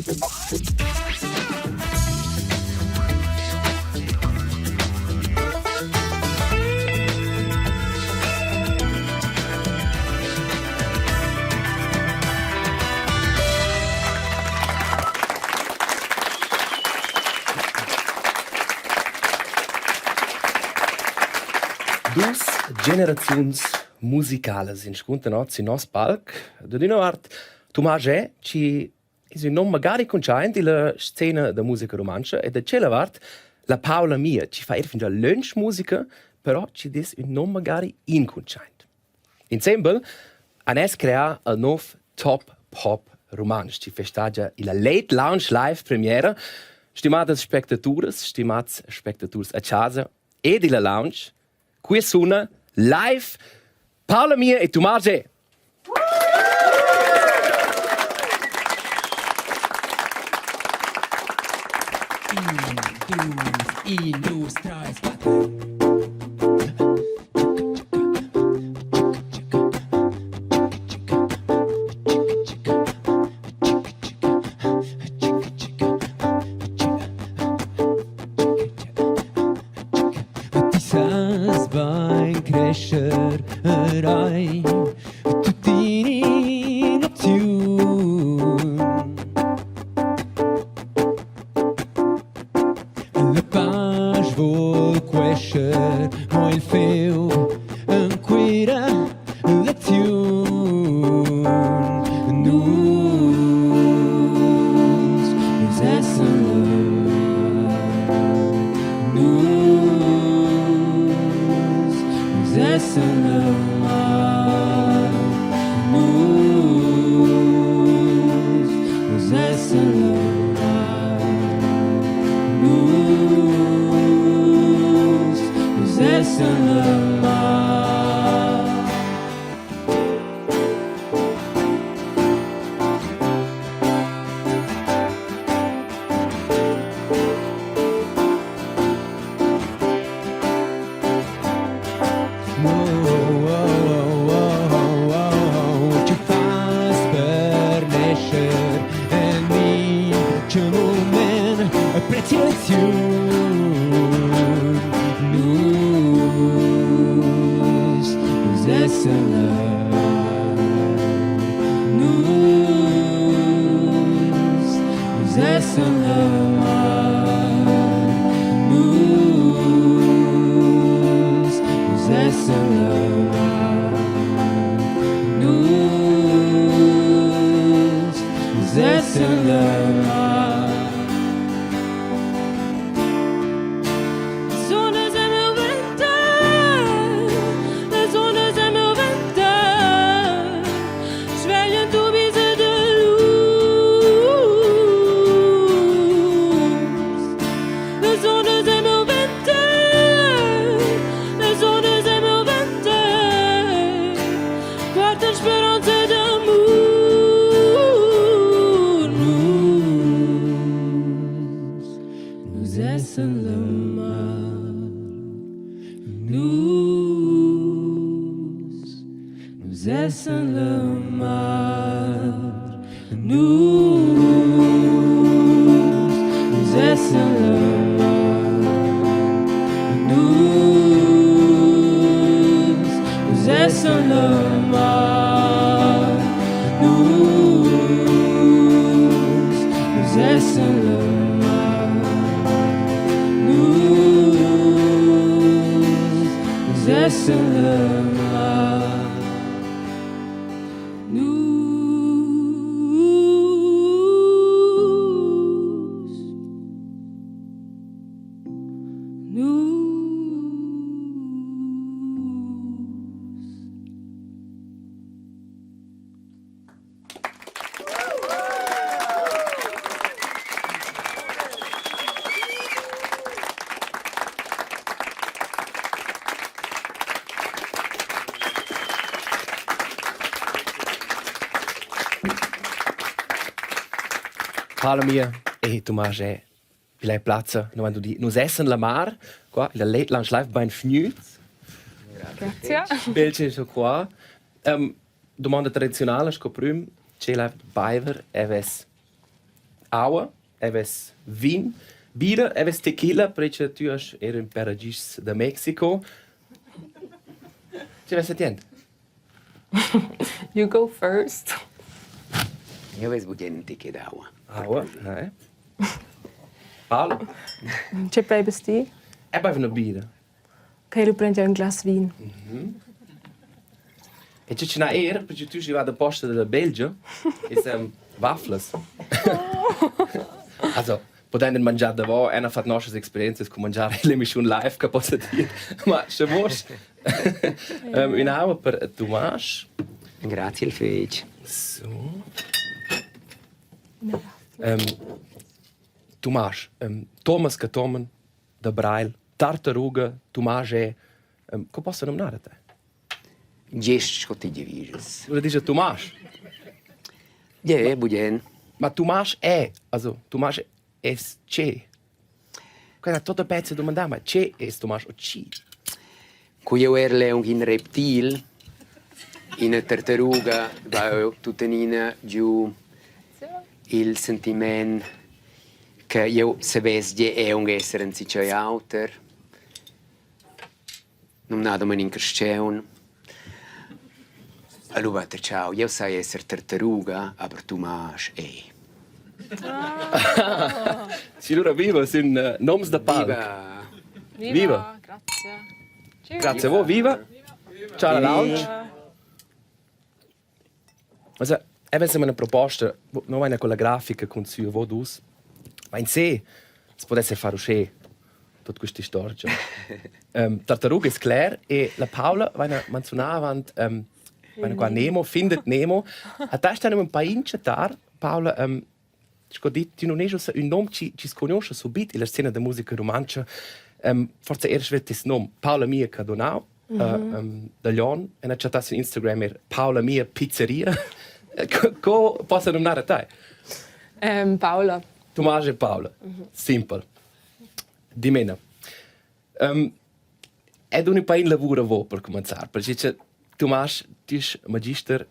Dus generaziuns musicales in scontanozzi in nos palc. Da d'una part, Tumasch ci is un nom magari conciaint in la scena da musica romancia e da c'ella part, la Paula Mia ci fa fin già lunch musica, però ci dis un nom magari inconciaint. Insieme, anes crea il nov top Pop Rumantsch, ci festagia la Late Lounge live premiere, stimadas spectatures a casa e di la lounge. Qui suona live Paula Mia e Tumasch. Crescerai tutti in azione. La paz vuol crescer, ma il feu ancora l'azione. Nos essan Paula Mia e Tumasch, lei plazza, nos essen la mar, qua, la Late Lounge live ben fnut. Grazie. Belce so qua. Domanda tradizionale, scoprim, c'è la Biver, eves agua, eves vin, bira, eves tequila, perché tu eri in Paragis da Mexico. Ci avessi sentito? You go first. Io avevo bugiente che d'acqua. Agua, Paula? Ce bleiben ti? E poi una bira. Okay, du prendi un glas vin. E c'è una era, perché tu ci vai da posta della Belgio, e waffles. Also, potendo mangiare da voi, hanno fatto nostre esperienze con mangiare le missioni live, che posso dire. Ma se vuoi, un'acqua per Tumasch. Grazie al fece. So. Tumasch, Thomas Katomen, da Braille, Tartaruga, Tumasch, come posso nominare te? Gesti scotti viges. Tu dici Tumasch? Ja, bugen. Ma Tumasch also Tumasch è c'è. Quella è tutta pezza di domandare, ma c'è è Tumasch o c'è? Qui io ero un reptil, in una tartaruga, va tutta in giù il sentimento che io sapessi che è un essere in cicciai auter. Non nado in questione. Allora, ciao, io sai essere tartaruga, ma Tumasch è. Sì, allora viva, sono nomi da palco. Viva! Viva. Grazie. Grazie a voi, viva. Ciao alla lounge. Also, avessi una proposta, non è con la grafica con cui voi due, ma in sé si potesse fare uscire tutta questa storia. Tartaruga è chiaro e la Paula va a menzionare quando qua Nemo, findet Nemo. A te stiamo un po' in chatar, Paula, tu non hai un nome ci conosce subito la scena della musica romancia. Forse erst wird das nome Paula Mia da Glion e na chatta su Instagram Paula Mia Pizzeria. Co posso nominare te? Paula. Tumasch e Paula. Simple. Di meno. Ed un po' in lavoro vo per cominciare, perché Tumasch, tu sei magister,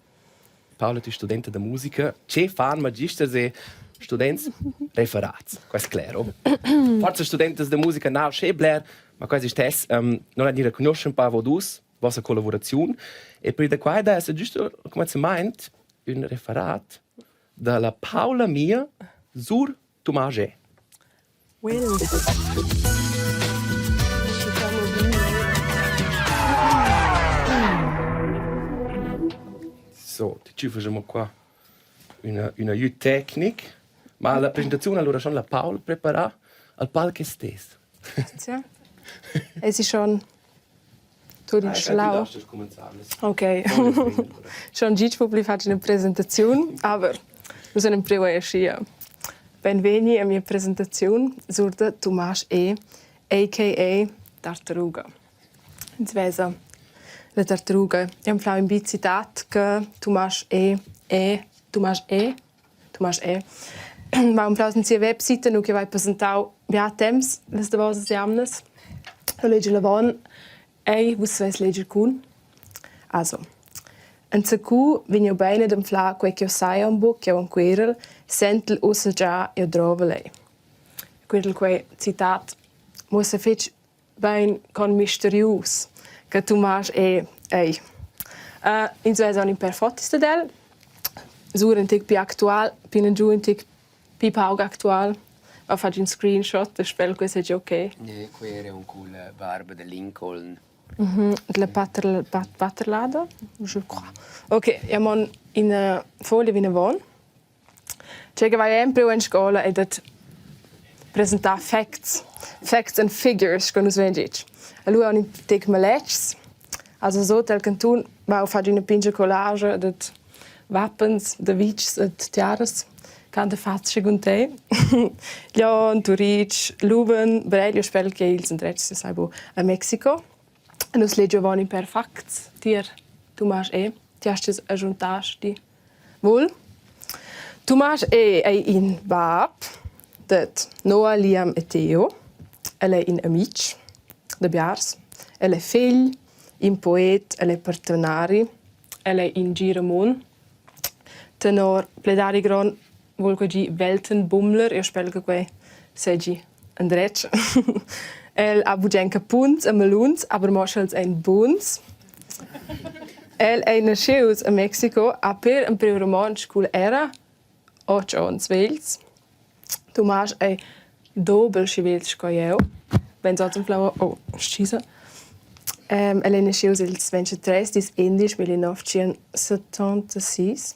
Paula, tu sei studente di musica. C'è fan magister se studenti referati, questo è chiaro. Forse studenti di musica non c'è bler, ma questo è stesso, non è di riconoscere un po' voi vostra collaborazione. E per da qua è giusto, come si meint, un referat dalla Paula Mia sur Tumasch. Well. So, ci facciamo qua una aiuto tecnica, ma la presentazione allora schon la Paula prepara al palco stesso. Grazie. Es ist schon... Tu bist schlau. Okay. Schon Gigi pubblicato una presentazione, aber wir sind prima erschienen. Benveni a mia presentazione sur de Tumasch a.k.a. Tartaruga. In Svesa, la Tartaruga. Io ho un bit citat che Tumasch ma un plaus in sia website nu che vai presentau via temps les de vosas jamnes. Lo legge la von vos ves legge kun. Also, en secu vinio bene dem fla quei che sai un book che un querel sentel usa già io trova lei. Quel quei citat muss fetch ben con misterius che Tumasch in so ein per fotis del sur un tic pi actual pinen giù un tic pi pauga actual a fare un screenshot e spero che sia ok. Qui era un cool barba de Lincoln. La patterlada, je crois. Ok, abbiamo in folie wie von. C'è che vai sempre in scuola e dat presenta facts and figures con us vendic. Allora un tic malets. Also so tel cantun va a fare una pinche collage dat Wappens, de Witsch, de Tiaras, kann der Fatsch und te. Leon, Turic, Luben, Brelio, Spelke, ils und Retsch, das heißt a Mexico. Und us legio voni per facts, dir Tumasch ti hast es ajuntasch di. Wohl. Tumasch in Bab, dat Noah, Liam e Theo, ele in amic, de Biars, ele fill, in poet, ele partenari, ele in Giramon. Tenor pledari gron vuol dire Weltenbummler, io spelgo quei seggi Andretsch. El ha bugenca punts e meluns, aber moschels ein buns. El è nascius a Mexico a per un Pop Rumantsch era 8 ans vels. Tumasch è doppel schwels co io. Wenn so zum Flower, oh, schieße. El è nascius il 23 dis 1976.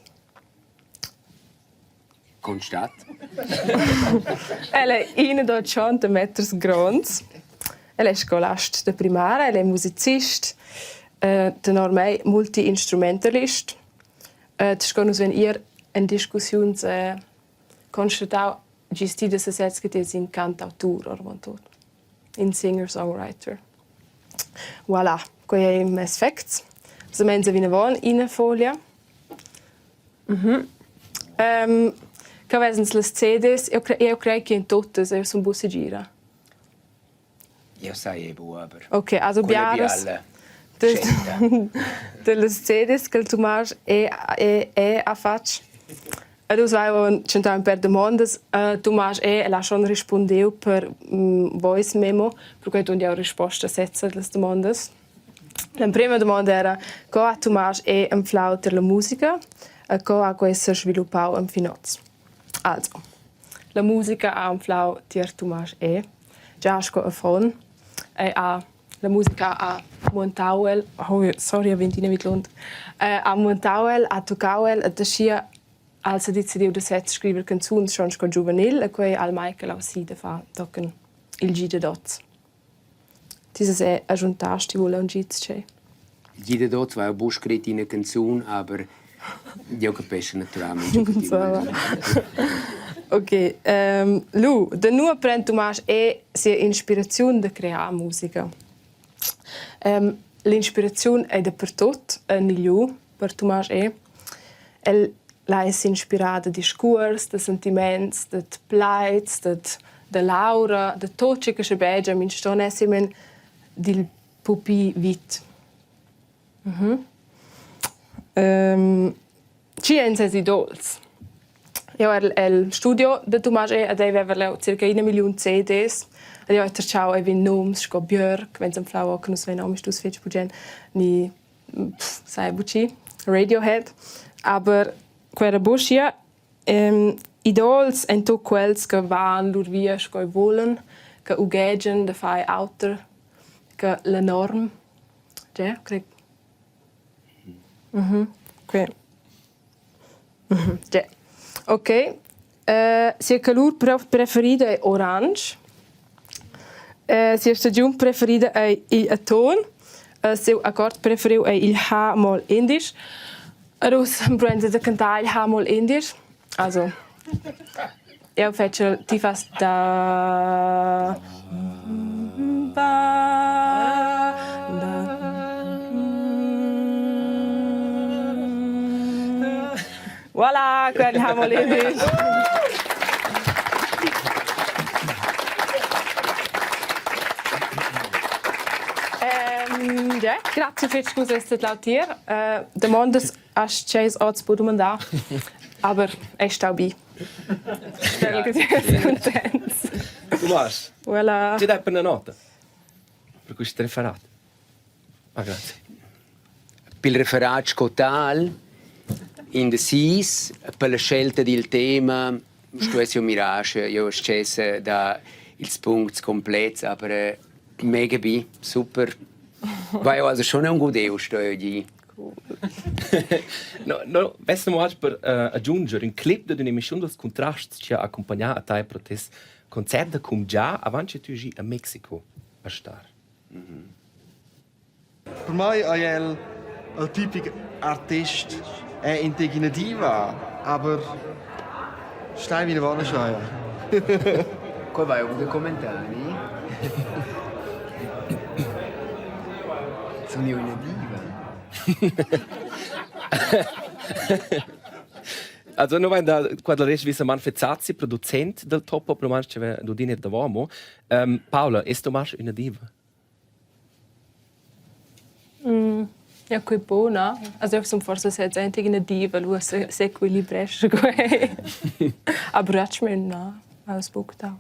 Constat. El è 1,80 meters grands. El è scolast de primara, el è musicist, ormai multi-instrumentalist. Sconus wenn ihr in Diskussions constatau gestida se sets che tes in chantautura orvantot. In Singersongwriter. Voilà, quei è mes facts. Se mensa vina von in folia. Che vesens las CDs, io creo che in totes è un busse gira. Io sai aber. Ok, also biaras delle CDs che il Tumasch è a faccia. E dus vai centau per demandas, Tumasch l'ha schon rispondeu per voice memo, per cui tu hai risposta senza le demandas. La prima domanda era come a Tumasch un flauter la musica e come a questo sviluppau un finaz. Also, la musica ha un flauter Tumasch già sco a fon. La musica a Montauel, sorry, a 20 mit lund. A Montauel, a Tocauel, a Tascia, als decidiu de set scriver canzuns schon sco juvenil, e quei al Michael au si de fa tocken il gide dots. Dieses è aggiuntasti vuole un gide c'è. Il gide dots war busch scrit in eine canzun, aber io capisco naturalmente. Ok, Lu, de nu apprend Tumasch sia ispirazione de creare musica. L'inspirazione è dappertutto, nell'u per Tumasch Lei si inspira da discurs, da sentiments, da plaids, da laura, da tot ciò che si beggia, min sto nessimen dil pupi vit. Ci enses idols. Io il studio de Tumasch aveva circa 1 milione CDs. Io ho cercato e vin noms, sco Björk, wenn zum Flower che non sai nomi stus fetch bugen, ni sai buci, Radiohead, aber quella buschia idols en to quels che van lur via sco volen, che ugegen de fai outer, che la norm, ja, crec. Okay. Ja. Ok. Sia color preferito è orange. Sia stagione preferita è il ton. Seu accord preferido è il H-Moll indisch. Arus prendes de cantare il H-Moll indisch. Also, io faccio ti fas da voilà, quel H-Moll indisch. Ja, grazie für die Scusa, es lautier. Demandas as Chase Arts Budumanda, aber es sta bi. Spero che siete contenti. Tumasch, Voilà. ti dai per una nota per questo referato. Ah, grazie. Per il referato scotal, in the SIS, per la scelta del tema, sto mirage, io ho scelto da il punti completi, aber mega bi, super. Vai also schon un gudeu oggi. Cool. No, vessimo oggi per aggiungere un clip di un'emissione del contrasto che ha accompagnato a tai protest concerto come già avanti tu a Mexico a Schar. Per me è il tipico artista è integrativa, aber stai wie eine Scheier. Qua vai un commentari. Sono io una diva. Also noi da quando riesce visa Manfezazzi, producente del Pop Rumantsch Enzatgei da Uomo. Paula, è Tomasch una diva? Ja, qui buona. Also ich sono forse seit einzige eine Diva, lui se equilibresce. Aber ich mir na, aus Buchtau.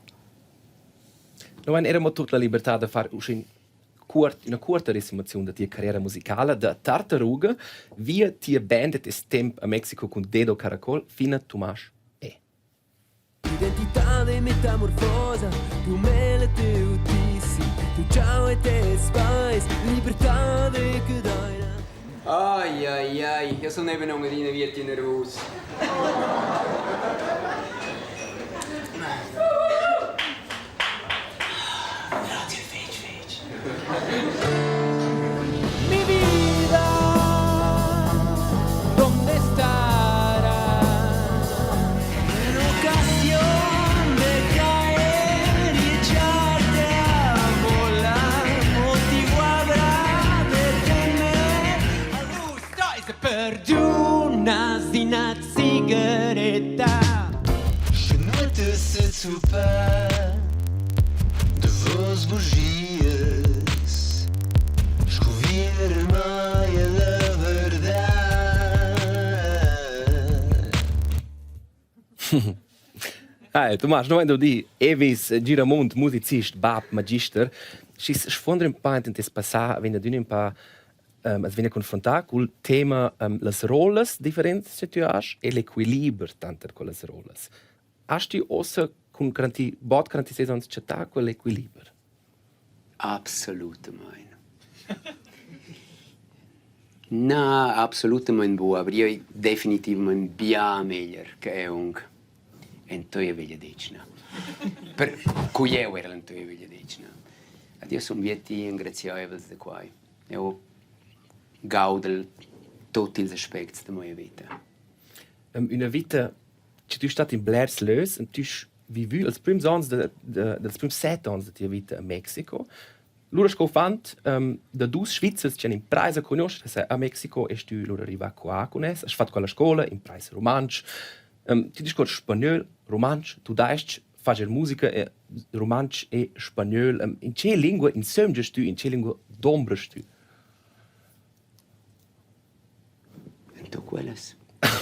Noi eravamo tutta la libertà di fare una corta resumazione della tua carriera musicale da Tartaruga via tua band des temp a Messico con Dedo Caracol fino a Tumasch e. Identità di metamorfosa, più mele te utissi, tu ciao e te spice, libertà di cadena. Ai ai ai, io sono even un adina vietti nervoso. Grazie, fece. Mi vida, ¿dónde estará? En ocasión de caer y echarte a volar, motivo habrá de tener al gusto y se perdona sin una cigareta. Je ne te sais pas de vos bugias, escover-me la verdade. Tumasch, noi devo dire, Evis Giramont, musicist, bab, magister, si sfondre un po' in tes passà, venne d'un un po' es viene confrontar col tema las roles differenti che tu hai e l'equilibrio tanto con las roles. Hast du ossa con garanti bot garanti saisons c'è quell'equilibrio? Absolutamente. No, absolutamente buono, aber io definitivamente bien meglio che Aunc. En tu veglia decina. Per cui io era tu veglia decina. Io sono vieti ingrazievoli da qua. Io gaudo tutti gli aspetti della mia vita. Una vita che tu stai in Blairs Lös und tu vivi als primi anni dels primi 7 anni della tua vita a Messico. Lura scofant da dus Schweizers che in Preise conosce a Messico e tu lura arriva qua con es. Hai fatto quella scuola in Preise Rumantsch. Tu discorsi spagnolo, Rumantsch, tu daist fare musica Rumantsch e spagnolo. In che lingua insommas tu, in che lingua dombras tu? En tu quelles?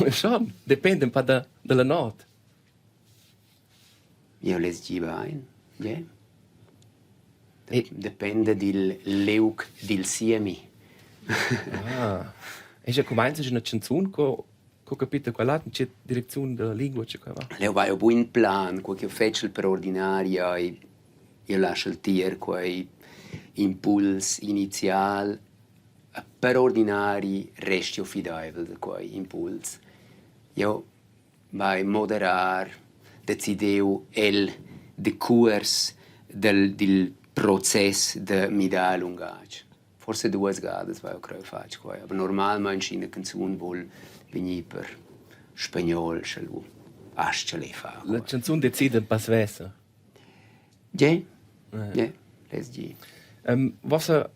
Schon, depende un po' dalla notte. Io les giva ein, yeah. E- Depende del leuk del siemi. E già comincia una canzone con capito quella in che direzione della lingua c'è qua. Leo vai a buon plan, quel che faccio per ordinaria e io lascio il tir, quei impuls inizial per ordinari resti fidevole da quei impuls. Io vai moderar, decideu el discurs del processo de mi da lungaggio. Forse 2 gades vai credo faccio qua, aber normalmente in una canzone vuol venire per spagnolo, celu ascele fa. La canzone decide un po' svessa. Ja, ja, les gi. Vostra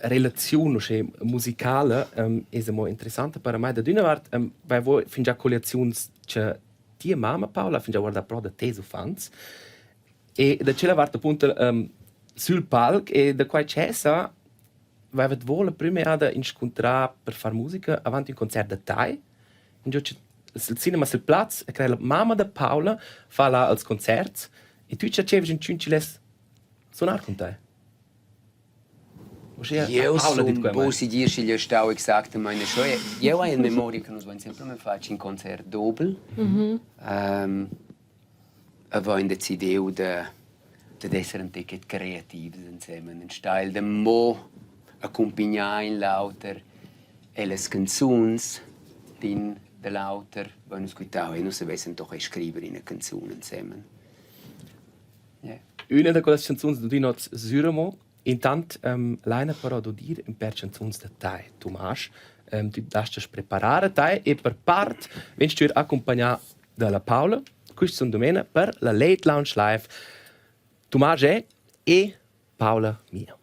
relazione musicale è molto interessante per me. Da una parte, vai voi fin già collezioni che tua mamma Paola fin già guarda pro da te su fans e da quella parte appunto sul palco e da qua c'è sa vai vet vola prima ad incontrare per fare musica avanti un concerto da tai in giù il cinema sul platz e crea la mamma da Paola fa là als concerts e tu ci avevi in cinciles suonar con te. Io sono un po' si dice io stavo esattamente cioè io ho in memoria che noi sempre faccio un concerto doppel. Avevo deciso di essere un po' creativi insieme in stile di mo accompagnare in lauter e le canzoni dell'autor vanno ascoltare e non sapessimo doch scrivere una canzone insieme. Yeah. Una di quelle canzoni di noi Süremo intanto l'una però do dire in per canzoni da te Tumasch tu lasci preparare te e per part vengi tu accompagnare dalla Paula questa sono domenica per la Late Lounge Live Tumasch e Paula Mia.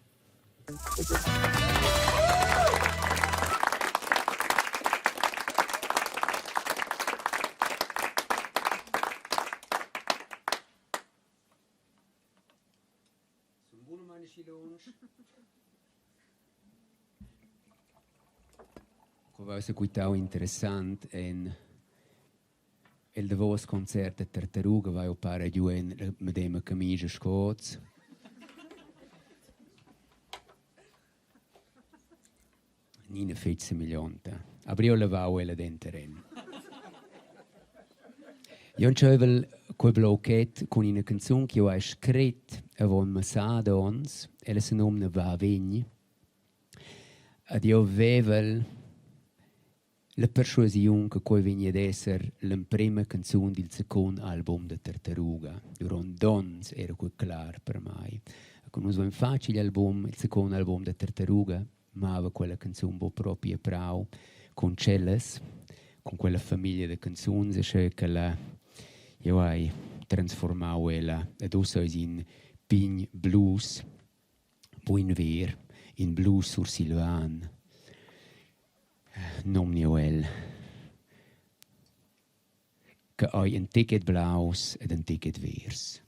Cosa quitau interessant en il davos concert de Tartaruga vai opare giuen medema camicia scots. Nina fece milionta. Abrio lavau ella denteren. Io c'avevo quel blochet con una canzone che io ho scritto avon masada ons, ella si nomina Vavegn. Ed io avevo la persuasione che poi venia ad essere la prima canzone del secondo album di Tartaruga. Durante dons era quel clar per me. Conosco in facile album, il secondo album di Tartaruga, ma aveva quella canzone un po' propria prau, con celles, con quella famiglia di canzoni, che la io ho trasformato ed uso in pign blues, poi in ver, in blues sur Silvan. Nom Noel. Che hai un ticket blaus ed un ticket vers.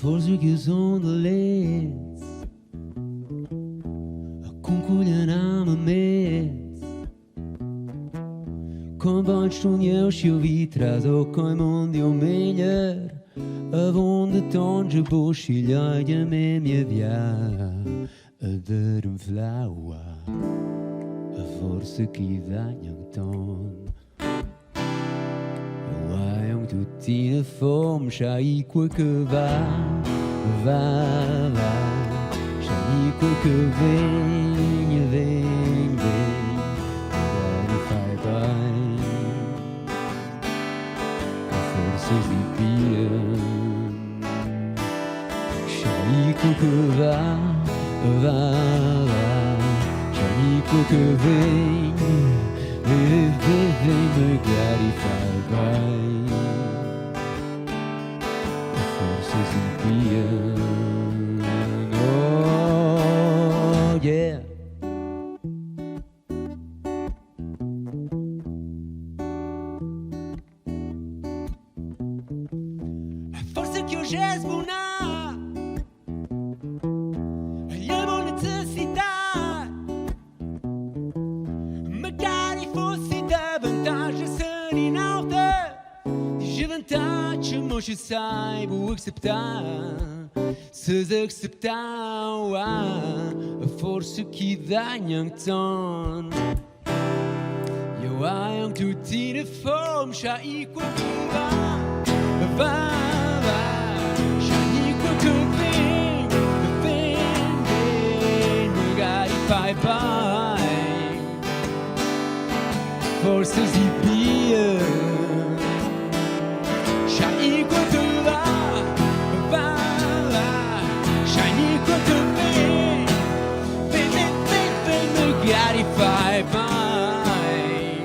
Forse che sono dolenti, concugliamo a me. Come basta un io scio vitrato come mondi o meglio, avonde tonge bosciglia di me mia via, ed er un flaua, forse chi dagna un ton. Tutti ne fom, c'hai quel che va, c'hai quel che vegn, magari fai bene, forse si bien, c'hai quel che va, c'hai quel che vegn, magari fai bene. Oh yeah. Forse che ho gesbuna io ho necessità magari fossi da vantaggio essere in auto di vantaggio ma ci sai vuoi accettare se acceptau forse chi dagna un ton io hai un tutti ne fom c'hai quel che va c'hai quel che ven magari fai bye forse si pia c'hai quel che fai mai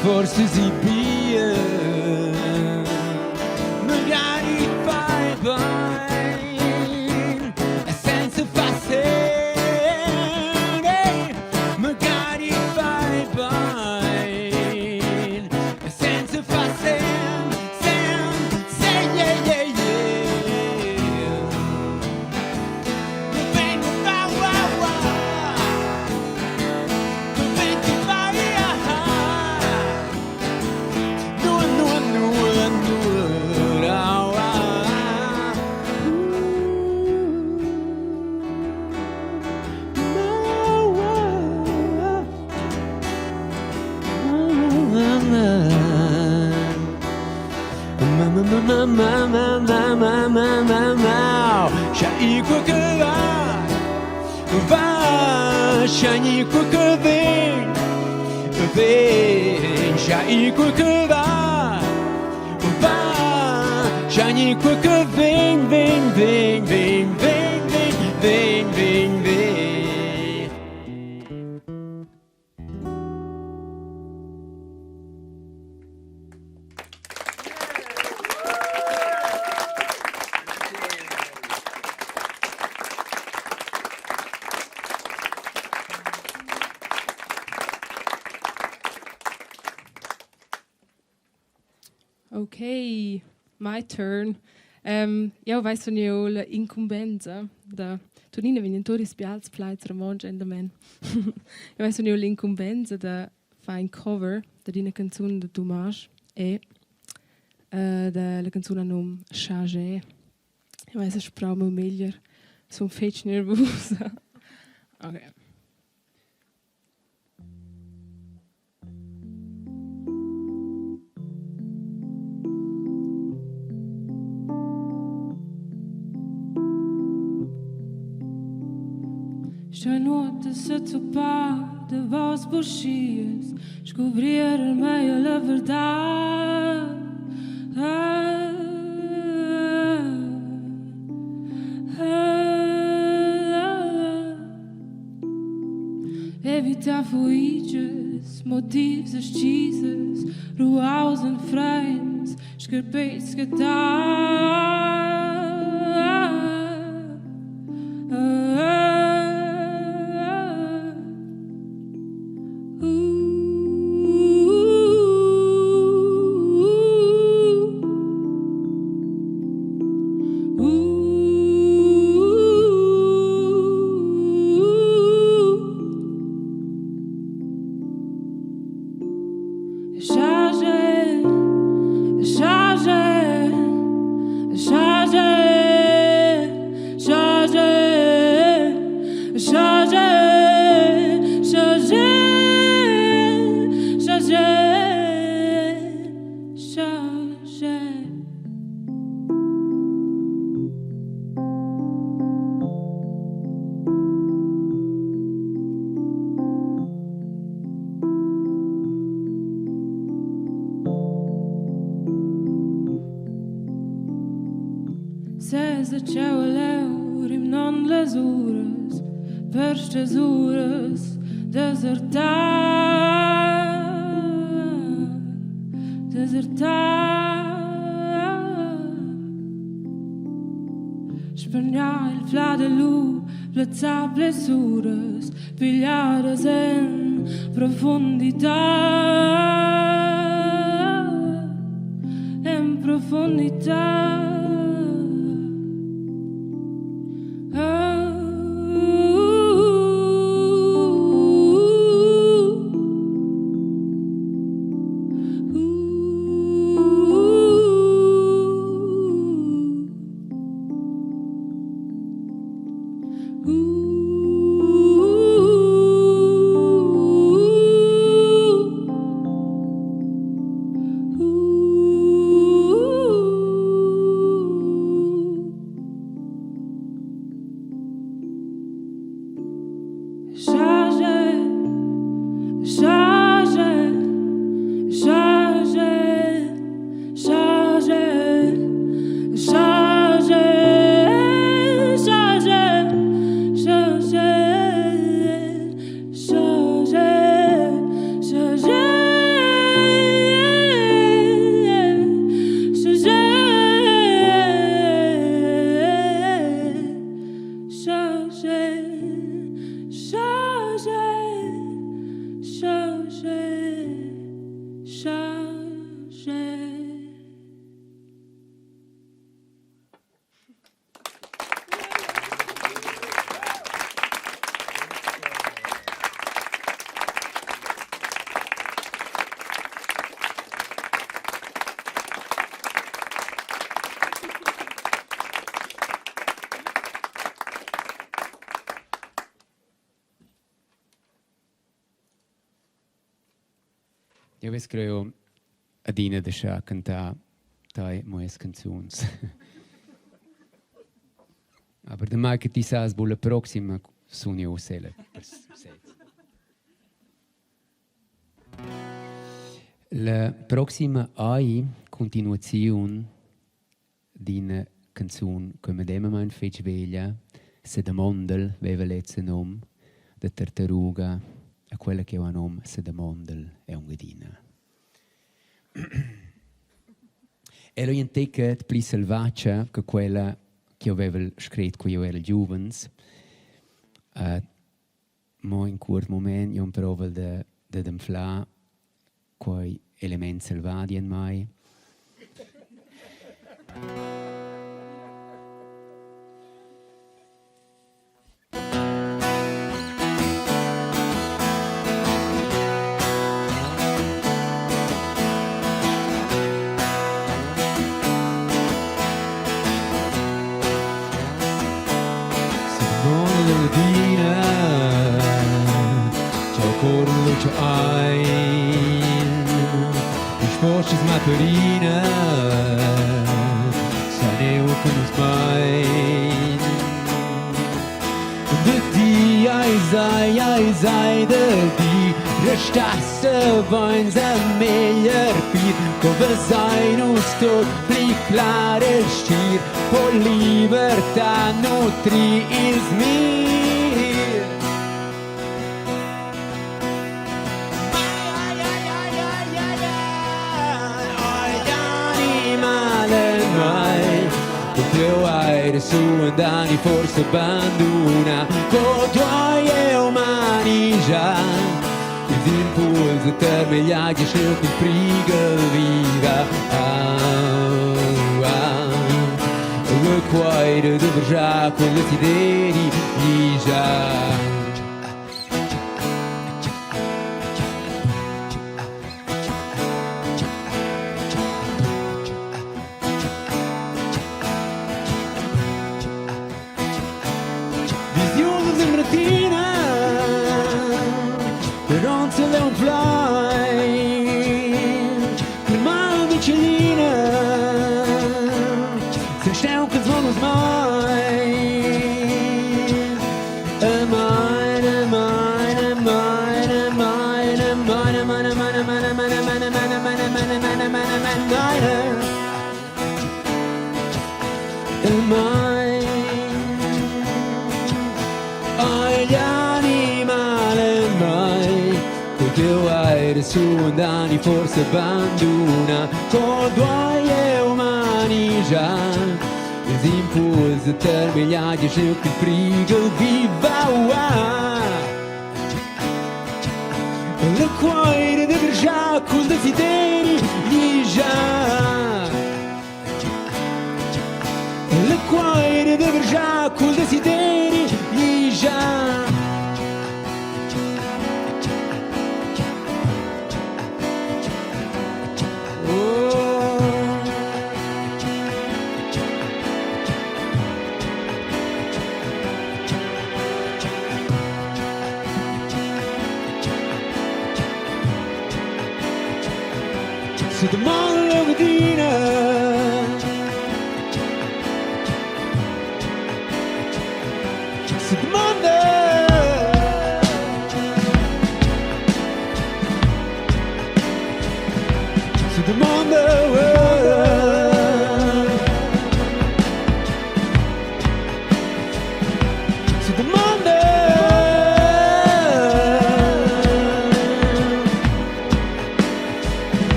forse si pia magari fai mai senza passare magari fai mai senza passare yeah yeah yeah c'hai quel che va, c'hai quel che ven, c'hai quel che va, c'hai quel che ven. Okay, my turn. Io vai sonio la incumbenza da Tonina Vigntori spials Pfleiz Rumantsch Enzatgei. Io vai sonio l'incumbenza da fare un cover da una canzone di Tumasch e da la canzone a nome Schar. Io vai se spraume meglio, sono fetch nervosa. Ok. Schön noite se topar de vós buchias, descobrir meio a verdade. Evitar fuiges, motivos esquisas, ruaus and friends, escarpeiros que César tchau leu, rimnon las horas, verstas horas, desertar, desertar. Spagnar il fladelu, plazzar blessuras, pigliadas en profondità, en profondità. Io creo adina de Schar cantar tai moes canzuns. Aber de mai che ti sas bulla proxima sono io sele. La proxima ai continuazione di una canzone come dema mein fece veglia, Sedamondel, aveva letto nome, da tartaruga, a quella che ha nome Sedamondel è adina. E l'ho integrato più selvaggia che quella che avevo scritto quando io ero giovens. Ma in quel momento io provo di inflare quei elementi selvaggi in me. Adina, ciao corlo ciao ein, ich forsch's Maperina, saneu con uns mein. De ti ai sai de ti, restasse vins a meglier pir, come sai non sto pli clare stir, po libertà nutri il mir. Ai animale mai, poteu aire su andani forse abbandona, con tuoi e umani già. Impulse ter migliaia scelto in frigo viva il cuore dove già con le tideri gli già visione sembratina non se le un fly per mano vicina se stau che non us mai agli animali mai poteu aire su andani forse abbandona con due e umani già les impulse ter migliaia scelto il frigo viva le cuore deve già col desideri gli già le cuore deve già col desideri gli già. Sedamondel adina, Sedamondel, Sedamondel.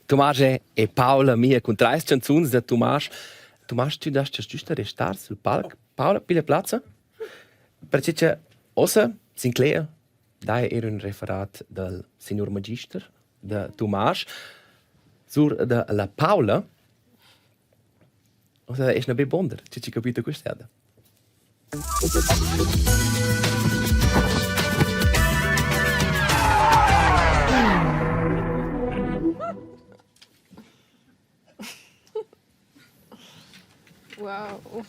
Tumasch e Paula Mia con tre canzoni da Tumasch. Tumasch, tu das giusto restare sul palco. Paula, piglia piazza? Perché c'è ossa Sinclair, dai era un referat del signor Magister, da Tumasch, sur da la Paula. Ossa è una bella bonder, c'è ci capito questa. Wow.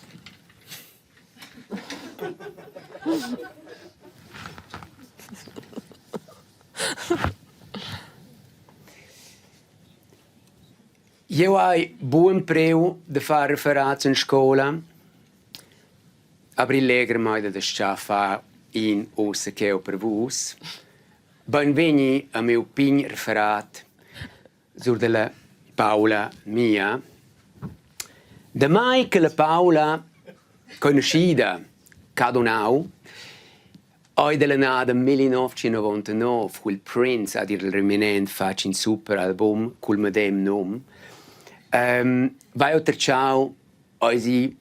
Io hai buon preu di fare referati in scuola, apri legre mai da scia fa in ossa che ho per vos. Benveni a mio pin referat sur della Paula Mia. Da mai che la Paula conoscida Cadonau. Oi della nada 1999, quel Prince ha il reminent faccia un super album col medem nom. Vai oltre ciao, oggi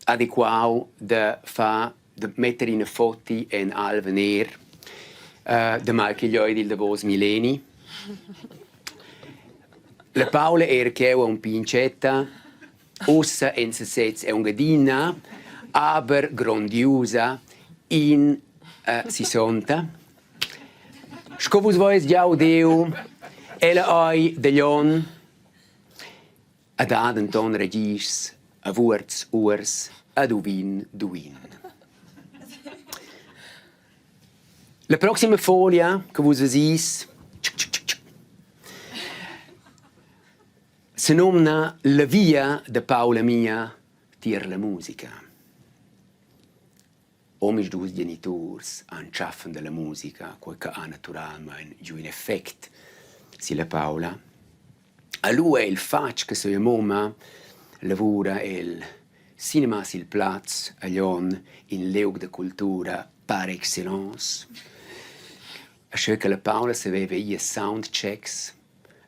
adequau da mettere in foto in alvener, da marchi gli oi di vos milleni. La Paula era che è un pincetta, ossa in se sez è un'adina, aber grandiosa in 60. Scovus vois già udeu, ella oi de Glion, ad adenton regis, a wurz urs, ad uvin duin. La prossima folia che vos vesis, se nomina La via de Paula Mia da Musica. Omis dus genitors han schaffen della musica, quel che ha naturalmente giù in effect, si la Paula. A lui è il fac che sua mamma lavora il cinema sil Platz a Lyon in leug de cultura par excellence. A ciò che la Paula sapeva i sound checks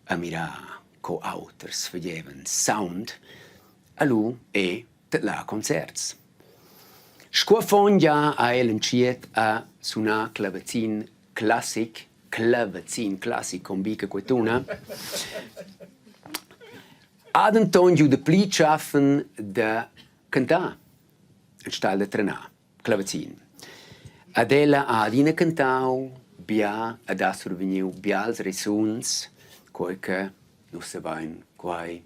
a mirare co-authors facevano sound, a lui e la concerts. Scuofon già a enciet a suonar clavecin classic con bica quetuna. Adenton giù de pli schaffen de cantar, in stal de trenar, clavecin. Adela adina cantau, bia ad a surveniu bials resuns, coi che non se vain quai,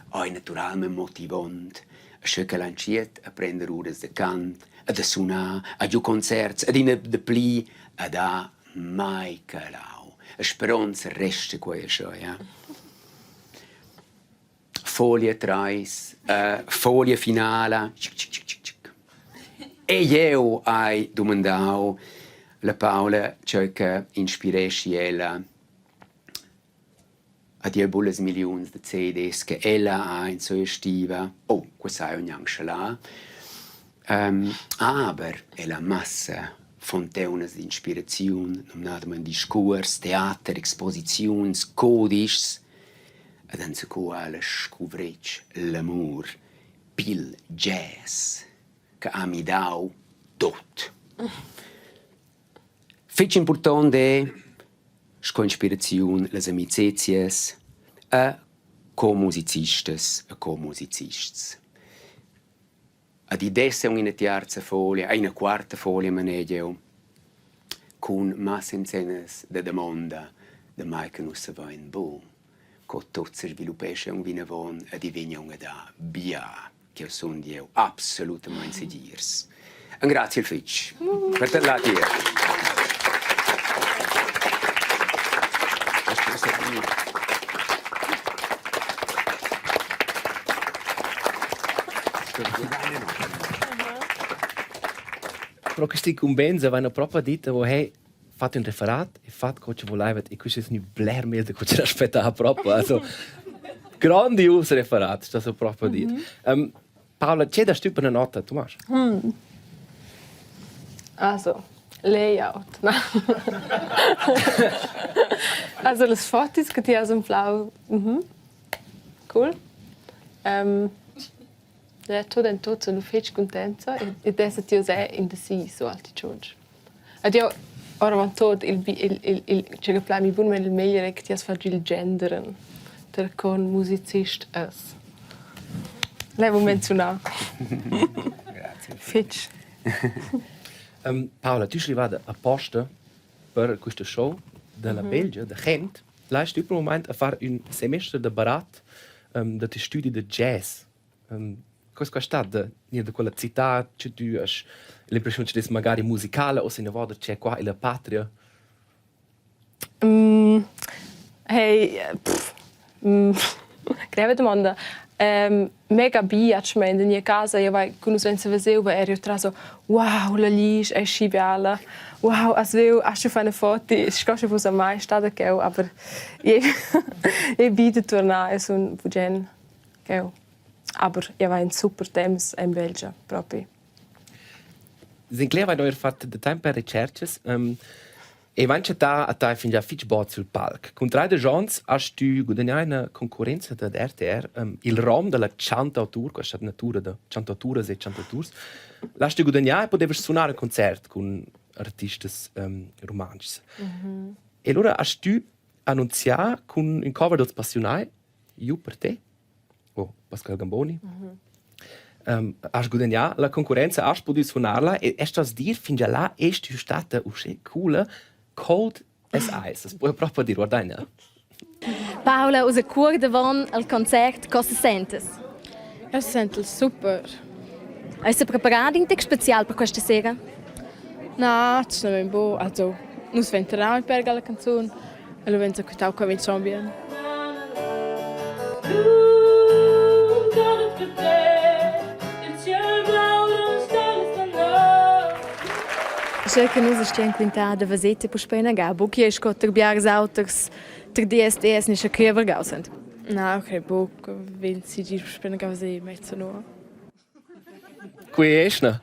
oi naturalmente motivant, a sce che l'anciet a prender ures de cant, ad a suonar, a giù concerts, ad in de pli, ad a mai calau. A speranza resta quei això, ja. Folia trais, folia finala. E io hai domandau la Paula, cioè che ispiresci ella a die bulles milioni di CDs che ella ha in sua stiva. Oh, questo è un janschela. Aber ella massa fonteunas di inspirazione, nominatamente discurs, teater, exposizions, codis, ed anzi alla scuvreccia l'amor, pil jazz, che ha mi dau tot. Fetch importante è sco inspirazione le amicizies a co-musicistes e co-musicists. Ad idessa una terza folia, una quarta folia maneggio, con massenzenes de demanda de mai che non se va in bo, co tot se sviluppesce un vinavon e divegna una da bia, che sono dio assolutamente sedirs. Un grazie al Fitch. Per te la tia. Però questi convenzi vanno proprio a dire che hai fatto un referat e fatto quello che voleva e questo è un blair meglio di quello che aspettava proprio. Also, grandioso referat, sto so proprio a dire. Paula, c'è da stupire una nota, Tumasch? Also, Layout. No. Also, le fotos che ti hai in flau. Cool. Ja, tot en tot sono fetch contenta e adesso ti usai in de si so alti church. Ed io ora van tot il che plai mi bun il meglio che ti has fatto il genderen der con musicist es. Levo menzionar. Grazie. Fetch. Paula, tu sei vada apposta per questo show della Belgia, da Gent. Lei sta per un momento a fare un semestre di barat da ti studi di jazz. Cosa è stata da quella città che tu hai l'impressione che è magari musicale o se ne vada c'è qua la patria? Grave domanda. Mega biacment in mia casa io vai conoscenza veseu ero tra so wow la lis è sciviala wow as veu asche fare foto scosce fusa mai stata che aber e bide tornare su un bugen che aber io vai in super temps in Belgia proprio. Sinclair vai noi fatto de tempo per ricerches. E vanche ta a ta fin già fitch bot sul palc. Con 3 de gens hast tu guadagnato una concorrenza da RTR il rom della chantautura, questa natura da chantauturas e chantauturs. L'hast tu guadagnato e potevi suonare un concerto con artisti romantici. E allora hast tu annunziato con un cover dels Passionai, io per te, Pascal Gamboni. Hast guadagnato la concorrenza, hast potuto suonarla e estas dir fin già là è stata uscita cool. Cold as ice, das puoi proprio dire, guarda. Paula, usa cur davon al concert, cosa sentes? Io sento super. Hai si preparato in special per questa sera? No, ci non è buono. Also, non sventerà per la canzone. E lo vengo a con il champion. C'è che noi stiamo quintando da vasette per spena gabo, che è scotter biars autors, ter DSDS nicht a gausend. No, ok, buono. Wenn sie die spena gause mezzo no. Qui esce.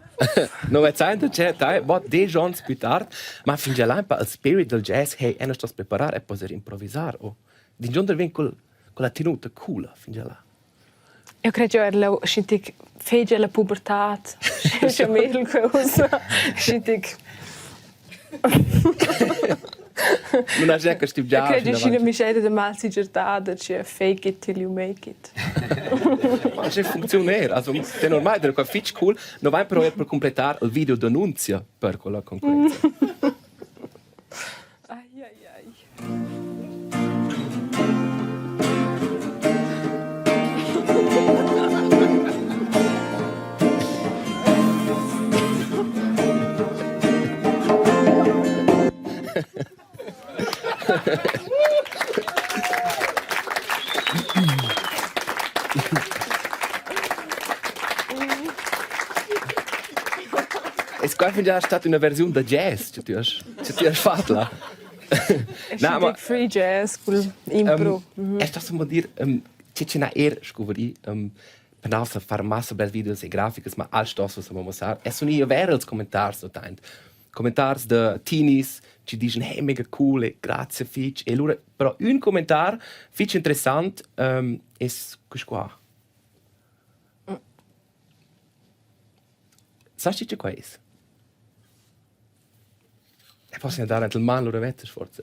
Non è sempre c'è, dai, ma 10 giorni più tardi, ma fin già là il spirit del jazz, hey, è sto preparare e poter improvvisare. Di giorno viene con la tenuta cool, fin già là. Io credo che era scintic fece la pubertà, c'è meglio cosa, scintic. Non ha già questo già. Io credo che mi scende da mal si giornata, c'è fake it till you make it. Ma c'è funziona, also è normale, è fitch cool, non vai però per completare il video d'annunzio per quella concorrenza. Ai ai ai. Es qua fin già stata una versione da jazz, ci ti has fatto là. No, ma free jazz col impro. È stato mo dir c'è una scoveri per noi fare massa belle videos e grafiche, ma al stosso se mo sar. E sono io vero els commentars so tant. Commentars de teenies ci dicono hey mega cool e grazie fitch e loro però un commentar fitch interessant è questo qua. Sai c'è qua è? E posso andare al man loro vette forse.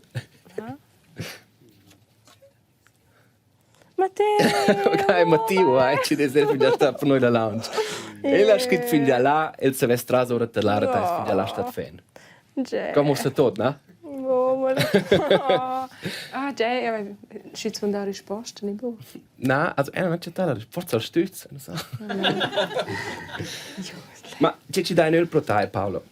Matteo! Ok, Matteo, ci deve già sta per noi la lounge. E l'ha scritto fin già là e il Silvestraso ora te l'ha retato fin già là stat fan. Come sta tutto, no? Ah, già, ci sono da risposte, non boh. No, also non c'è tale, forse al stütz, non so. Ma ci dai nel protai, Paolo.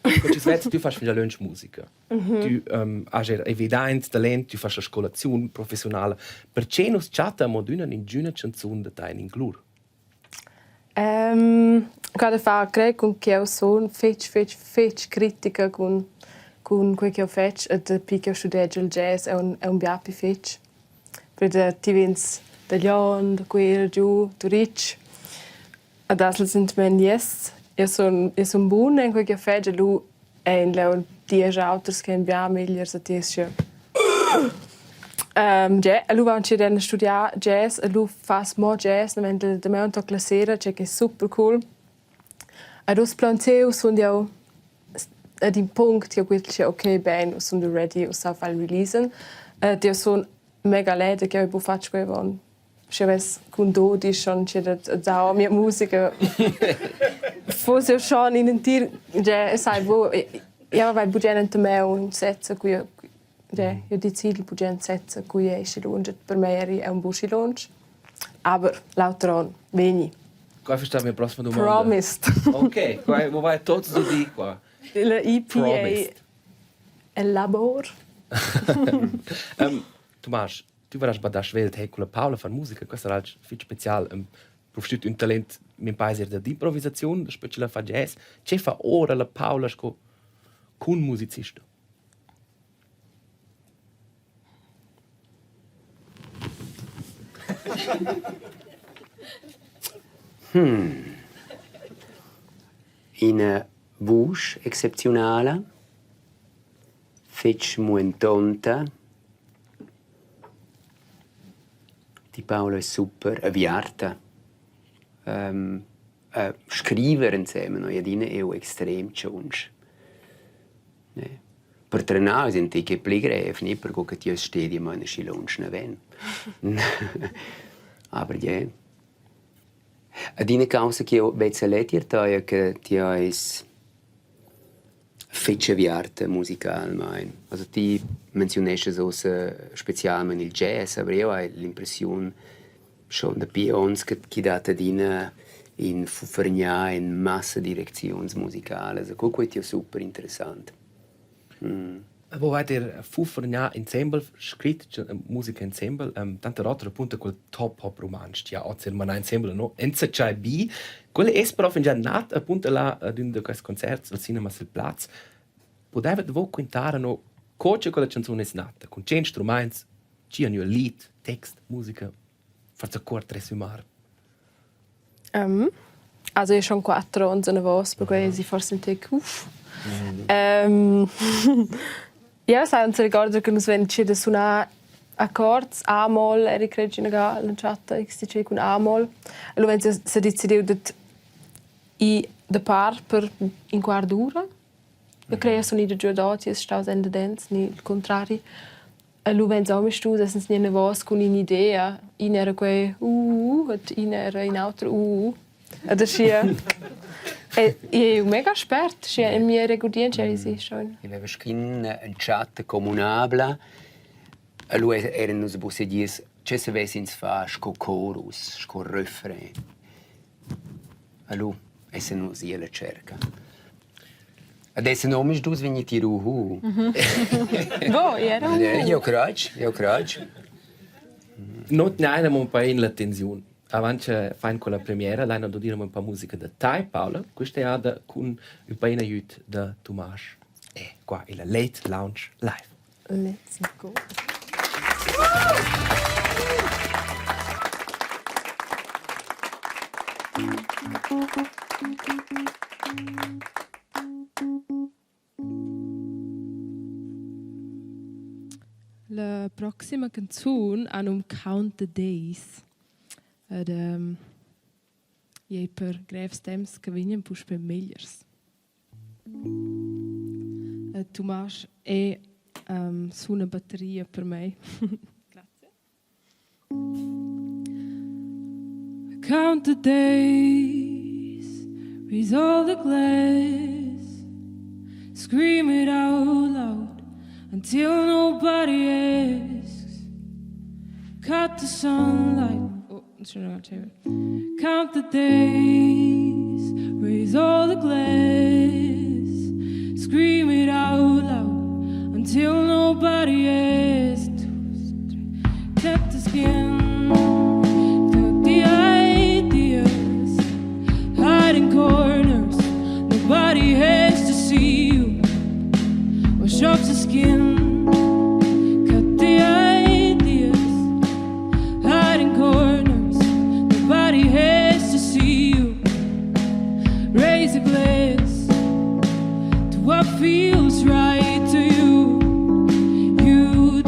Ci svets tu fai fin già lunch musica. Tu hai evident talent, tu fai la scolazione professionale. Perché non chatta moduna in giuna canzone da te in glur? Cada fa credo che io sono fetch critica con quel che io faccio e perché io studio il jazz è un biapi fetch. Per ti vens da Leon, da quel giù, da Rich. E das sind mein yes. Io sono buona in quel che io faccio e lui è in leo 10 autors che abbiamo meglio se ti esce. Lui va a studiare jazz e lui fa mo jazz, mentre da me un tocco la sera, che è super cool. E lo splanteo sono io ad un punto, io dico ok, bene, sono ready, io so fare il release. Io sono mega lede che io faccio quello. Se avessi con 12 schon c'è da mia musica. Forse io schon in un tir, sai, io vai bugiare me un set qui io decido bugiare un set qui esce lunge per me è un busci lunge. Aber lautron veni. Qua sta mia prossima domanda. Promised. Ok, qua vai tutto su di qua. La EPA è labor. Tumasch, tu verràs badar Schwelt hey con la Paula fan musica, questo è viel special. Profitto un talent min paese da improvvisazione, da speciale fa jazz. Che fa ora la Paula con musicista? In voce eccezionale, fetch muentonta. Die Paula è super, avviata. Scrivere insieme, noi adina è extrem challenge. Per trenare senti che pligref, nicht per che ti stedi ma ne Lounge ne ven. Aber ja. Adina causa che io bezza letir taia che ti is fetche viarte musical mein. Also ti menzionasce so specialmente il jazz, aber io ho l'impressione schon da pions che data adina in fufernia in massa direzioni musicali. Also questo è super interessante. Wo hat ihr Fufernia Ensemble scritto, Musica Ensemble, tante rotte appunto quel Top Rumantsch ja ozer man Ensemble no Enzatgei B, quelle es prof in già nat appunto là d'un de questi concerti al cinema sul Platz. Poteva vo quintare no coach quella canzone es nata con 100 strumenti, ci hanno lied, text, musica. Forse kort resumar. Also ich schon 4 und so eine was, perché si forse un tek uff. Ja, sai, non si ricorda che nos venci da suonare accords A-Moll, eri credo in la lanciata XTC con A-Moll. E lo venci si decidiu dat I da par per in quarta ora. Io credo sono da giù dati, es stau in der dance, ni il contrario. E lo venci auch mistu, das ist nie was con un'idea. In era quei et in era in altro Ed ist hier. Ich bin mega spät. Ich habe mir reguliert, ich schon. Ich habe schon einen Chat kommunabel. Lui erano nos bossedies, c'è se vesins fa sco chorus, sco refrain. Lui esse nos ia la cerca. Adesso non mi dus vegni ti ruhu. Go, era. Io credo. Not nein un po' in la tensione. Avanti fein con la premiera, lei non diremo un po' musica da Tai Paula, questa è da con un po' in aiuto da Tumasch. E qua è la Late Lounge live. Let's go. La prossima canzone ha un Count the Days. Ed per greves temps che vignen pus per megliers. Tumasch è su una batteria per me. Grazie. Count the days, raise all the glass, scream it out loud until nobody asks. Cut the sunlight. Count the days, raise all the glass, scream it out loud until nobody asks. Tap the skin, tuck the ideas, hide in corners, nobody has to see you. Wash off the skin. What feels right to you? You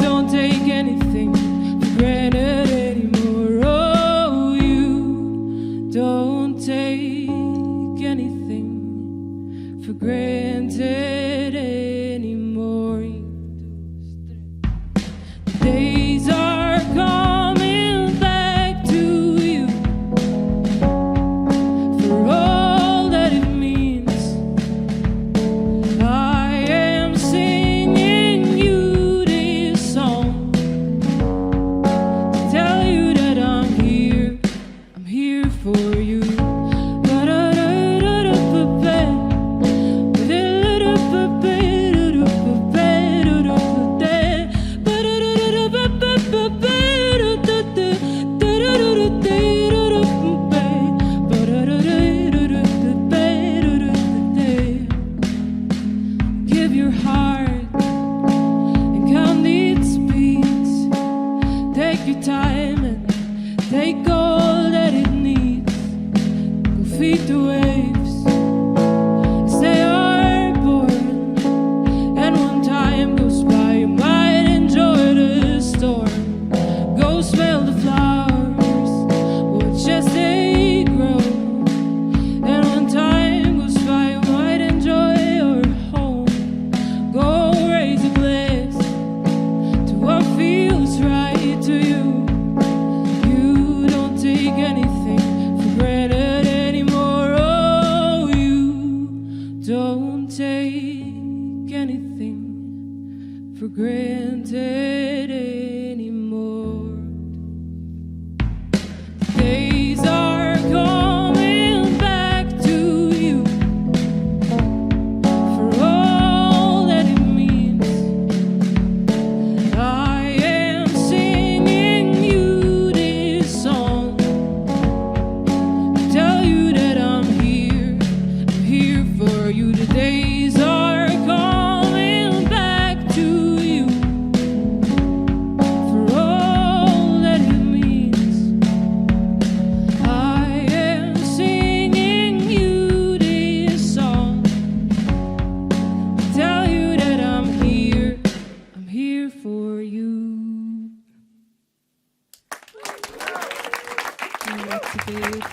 Grazie viel.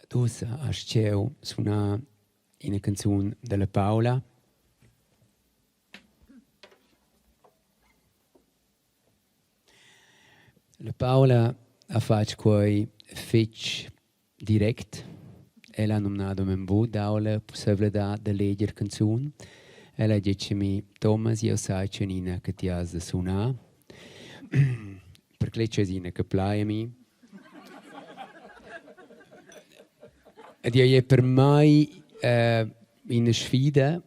Tu hai scelto suonare una canzone della Paula. La Paula ha fatto quei fetch direct. Ella ha nominato me bu la possibilità di leggere canzone. Ella ha detto mi Thomas, io sai che nina che ti has da suonare. Perché c'è una che piace a me. Ed io per me una sfida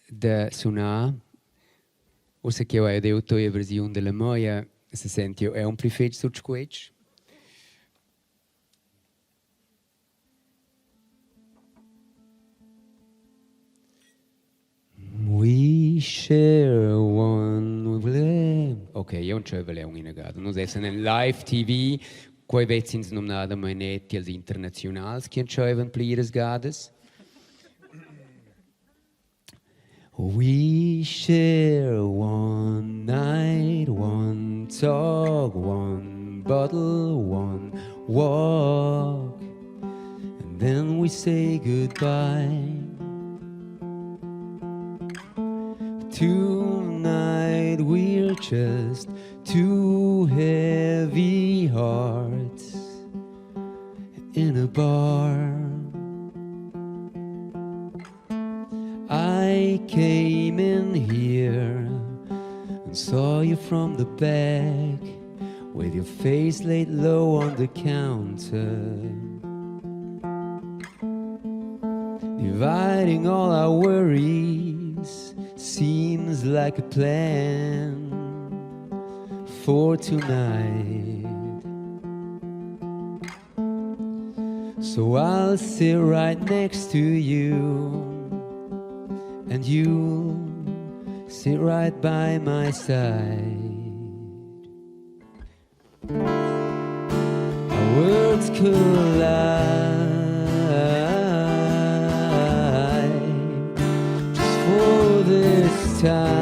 da suonare. O se io ho detto la versione della mia, se senti è un prefetto su questo. We share one flame. Ok, io non c'è un inagato. Non sei nel live TV. Quei vezzins non nada mai netti als internazionals che c'avevano plires gades. We share one night, one talk, one bottle, one walk, and then we say goodbye. Tonight we're just two heavy hearts in a bar. I came in here and saw you from the back with your face laid low on the counter, dividing all our worries seems like a plan for tonight. So I'll sit right next to you and you'll sit right by my side. Our words collide just for this time.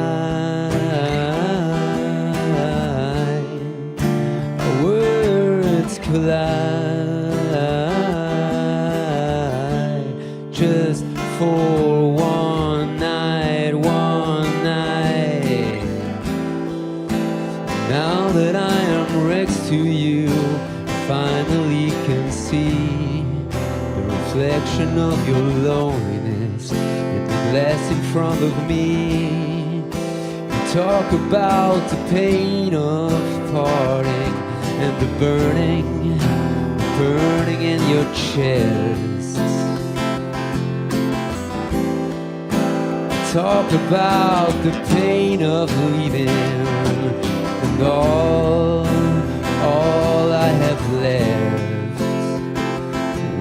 Our words collide just for one night, one night. Now that I am next to you, I finally can see the reflection of your loneliness in the glass in front of me. You talk about the pain of parting and the burning, burning in your chest. Talk about the pain of leaving and all I have left.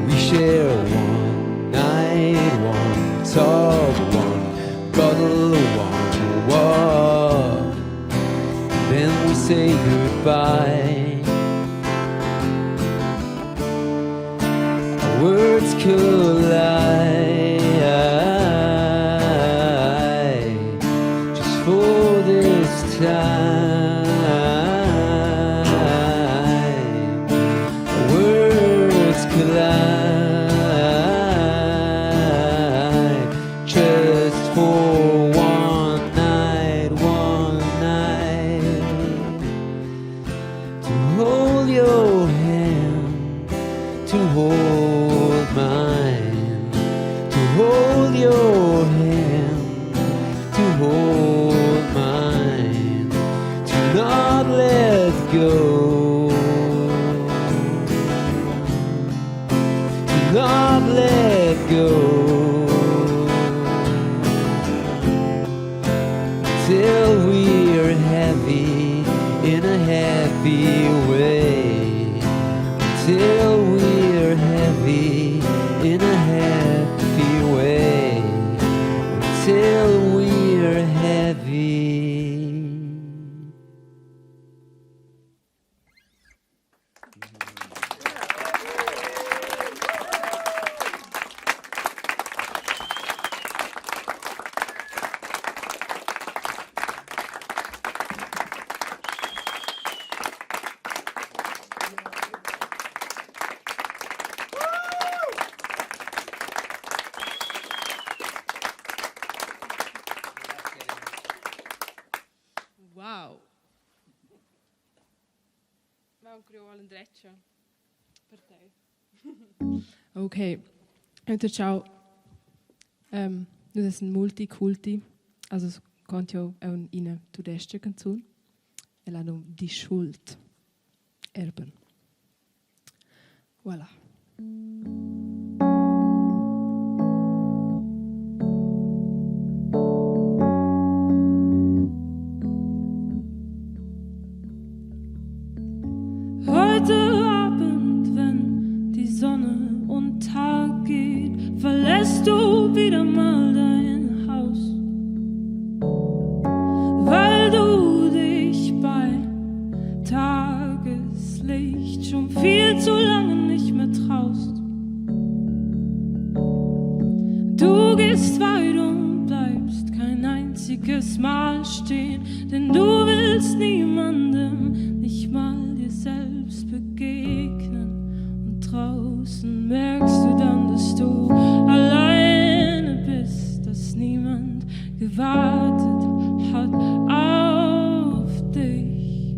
We share one night, one talk, one bottle, one walk. Then we say goodbye. Our words collide for this time. Words collide just for one night, one night. To hold your hand, to hold mine, to hold your hand, to hold mine, to not let go, to not let go, till we're heavy in a happy way, till we're heavy in a happy way, till we're heavy. Freccia. Per te. Okay. Heute ciao. Das sind Multikulti. Also es kommt ja auch in tudesche Kanzun. E l'hanno die Schuld. Erben. Voilà. Heute Abend, wenn die Sonne untergeht, verlässt du wieder mal dein Haus, weil du dich bei Tageslicht schon viel zu lange nicht mehr traust. Du gehst weit und bleibst kein einziges Mal stehen, denn du willst niemandem, nicht mal dir selbst begegnen. Und draußen merkst du dann, dass du alleine bist, dass niemand gewartet hat auf dich.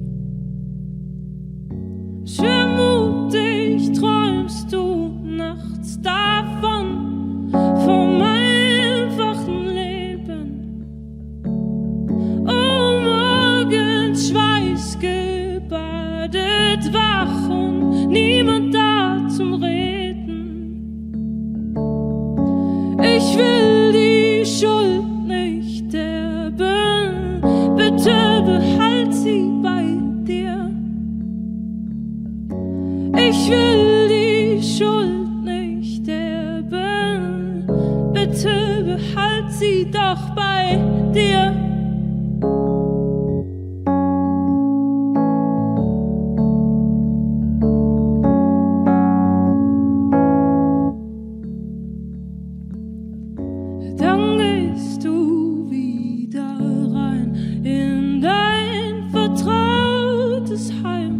Schwermutig träumst du nachts davon, vom einfachen Leben. Oh, morgens schweißgebadet wach und niemand da zum Reden. Ich will die Schuld nicht erben, bitte behalt sie bei dir. Ich will die Schuld nicht erben, bitte behalt sie doch bei dir. Dann gehst du wieder rein in dein vertrautes Heim.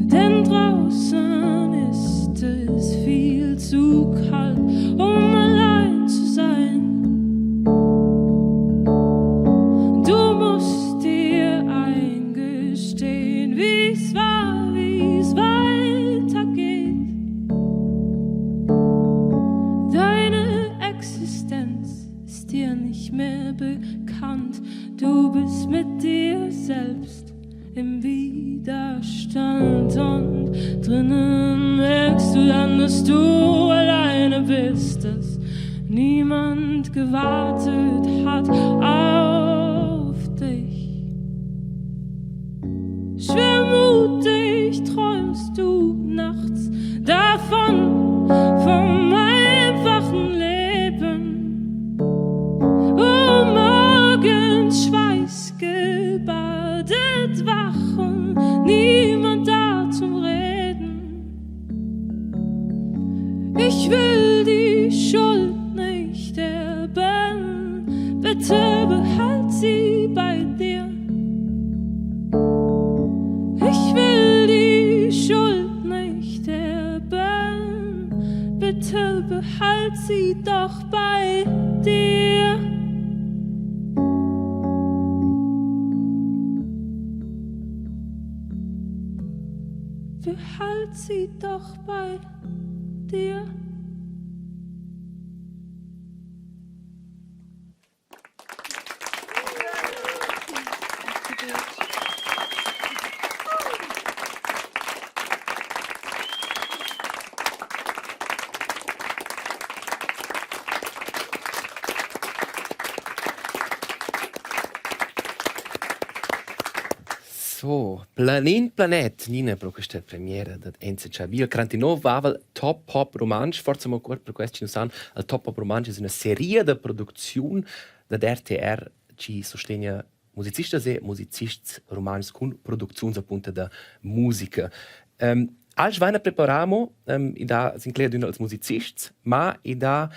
Denn draußen ist es viel zu kalt, um allein zu sein. Du musst dir eingestehen, wie's war, wie's weitergeht. Deine Existenz ist dir nicht mehr bekannt. Du bist mit dir selbst im Widerstand und drinnen merkst du dann, dass du alleine bist, dass niemand gewartet hat auf dich. Schwermutig träumst du nachts davon, vom einfachen Leben. Oh, morgens schweißgebadet wach und niemand da zum Reden. Ich will die Schuld nicht erben, bitte behalt sie bei dir. Ich will die Schuld nicht erben, bitte behalt sie doch bei dir. Behalt sie doch bei dir. So, Planet, Nina pro questa premiera da Enzatgei. Il 49 Vavel Top Pop Rumantsch, forse mo per questo ci san, il Top Pop Rumantsch è una serie di produzione da RTR ci sostegna musicisti e musicisti romansch con produzioni appunto da musica. Als weine preparamo, i da si includono als musicisti, ma i da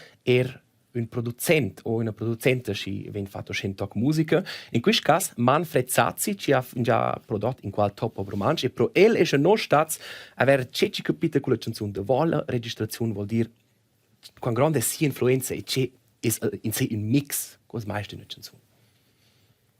un producent o una producenta che viene fatto chantautura musica. In questo caso Manfred Zazzi ci ha già prodotto in qual Top Pop Rumantsch e pro el è non stato aver ceci capito con la canzone de vola registrazione vuol dire quan grande sia influenza e c'è in sé un mix con le meiste una canzone.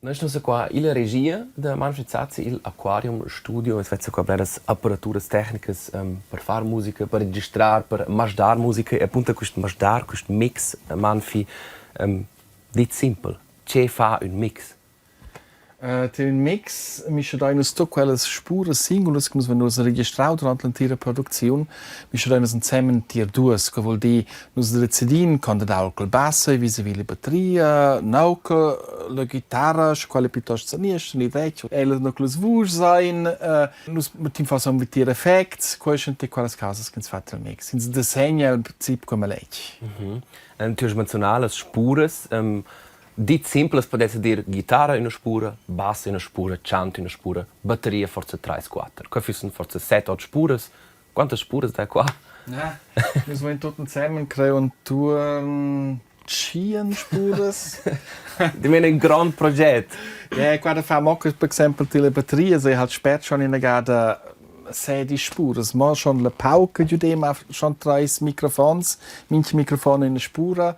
Noi stiamo qua in regia da Manfred Sazzi, il Aquarium Studio, es wird qua bleides apparaturas tecnicas per far musica, per registrar, per masdar musica, e appunto questo masdar, questo mix Manfi dit simpel. Che fa un mix? Un mix misce da unas to quelles spuras singulas che nos venus registrau durante l'intera produzione, misce da unas insieme tier duas, che vuol dire nos decidin con da il basso e vis-à-vis la batteria, nauca, la chitarra, quale piuttosto zanisce, ni vecchio, e la nucleus vuj sein, nos metin fas un vitir effects, quelle quelles casas che ens fat il mix. Ins disegna il principio come lech. Tu hai menzionato le spuras. Dit simples potesse dire chitarra in una spura, basso in una spura, chant in una spura, batteria forse 3-4. Qua sono forse 7-8 spuras. Quante spuras da qua? Ja, wir wollen tot zusammen kreieren Touren 10 spuras. Di meno un gran progetto. Ja, quando fa auch per esempio die batterie, sie hat spät schon in der Garde 16 spuras, mal schon la pauca giudem schon 3 Mikrofons, manche Mikrofone in der Spura.